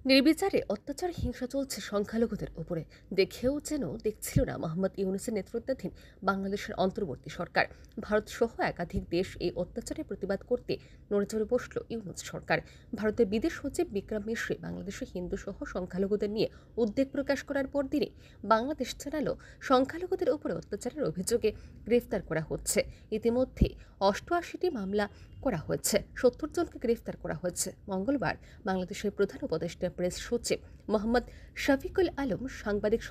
নির্বিচারে অত্যাচার হিংসা চলছে সংখ্যালঘুদের উপরে। দেখেও যেন দেখছিল না মোহাম্মদ ইউনূসের নেতৃত্বাধীন বাংলাদেশের অন্তর্বর্তী সরকার। ভারত সহ একাধিক দেশ এই অত্যাচারের প্রতিবাদ করতে নড়েচড়ে বসল ইউনূস সরকার। ভারতের বিদেশ সচিব বিক্রম মিশ্রি বাংলাদেশে হিন্দু সহ সংখ্যালঘুদের নিয়ে উদ্বেগ প্রকাশ করার পর দিনে বাংলাদেশ জানালো সংখ্যালঘুদের উপরে অত্যাচারের অভিযোগে গ্রেফতার করা হচ্ছে। ইতিমধ্যে ৮৮টি মামলা করা হয়েছে, ৭০ জনকে গ্রেফতার করা হয়েছে। মঙ্গলবার বাংলাদেশের প্রধান উপদেষ্টা প্রেস সচিব মোহাম্মদ শফিকুল আলম সাংবাদিক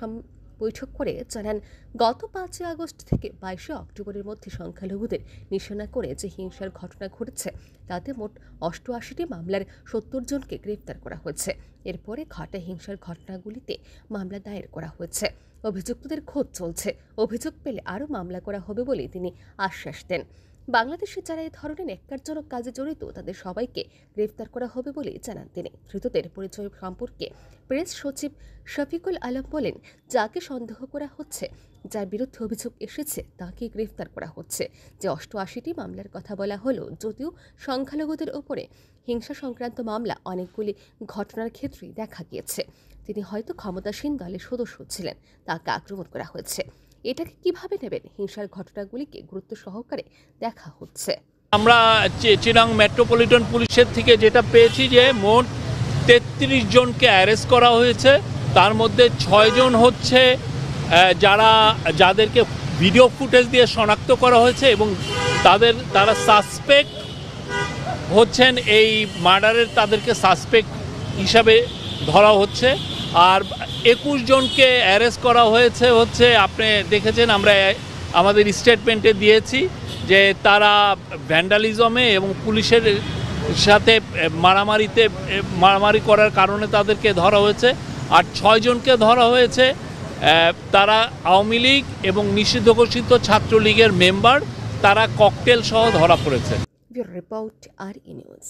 বৈঠক করে জানান, গত ৫ আগস্ট থেকে ২২ অক্টোবরের মধ্যে সংখ্যালঘুদের নিশানা করে যে হিংসার ঘটনা ঘটেছে তাতে মোট ৮৮টি মামলার ৭০ জনকে গ্রেফতার করা হয়েছে। এরপরে ঘটা হিংসার ঘটনাগুলিতে মামলা দায়ের করা হয়েছে। অভিযুক্তদের খোঁজ চলছে, অভিযোগ পেলে আরও মামলা করা হবে বলে তিনি আশ্বাস দেন। বাংলাদেশে যারা এই ধরনের ন্যাক্কারজনক কাজে জড়িত তাদের সবাইকে গ্রেফতার করা হবে বলে জানান তিনি। ধৃতদের পরিচয় সম্পর্কে প্রেস সচিব শফিকুল আলম বলেন, যাকে সন্দেহ করা হচ্ছে, যার বিরুদ্ধে অভিযোগ এসেছে তাকে গ্রেফতার করা হচ্ছে। যে ৮৮টি মামলার কথা বলা হলো, যদিও সংখ্যালঘুদের ওপরে হিংসা সংক্রান্ত মামলা অনেকগুলি ঘটনার ক্ষেত্রেই দেখা গিয়েছে। তিনি হয়তো ক্ষমতাসীন দলের সদস্য ছিলেন, তাকে আক্রমণ করা হয়েছে। এটাকে কিভাবে নেবেন? হিংসার ঘটনাগুলিকে গুরুত্ব সহকারে দেখা হচ্ছে। আমরা চিটাং মেট্রোপলিটন পুলিশের থেকে যেটা পেয়েছি যে মোট ৩৩ জনকে অ্যারেস্ট করা হয়েছে। তার মধ্যে ৬ জন হচ্ছে যাদেরকে ভিডিও ফুটেজ দিয়ে শনাক্ত করা হয়েছে এবং তারা সাসপেক্ট হচ্ছেন এই মার্ডারের, তাদেরকে সাসপেক্ট হিসাবে ধরা হচ্ছে। আর ২১ জনকে অ্যারেস্ট করা হয়েছে হচ্ছে, আপনি দেখেছেন আমরা আমাদের স্টেটমেন্টে দিয়েছি যে তারা ভ্যান্ডালিজমে এবং পুলিশের সাথে মারামারি করার কারণে তাদেরকে ধরা হয়েছে। আর ৬ জনকে ধরা হয়েছে, তারা আওয়ামী লীগ এবং নিষিদ্ধ ঘোষিত ছাত্রলীগের মেম্বার, তারা ককটেল সহ ধরা পড়েছে। রিপোর্ট আর নিউজ।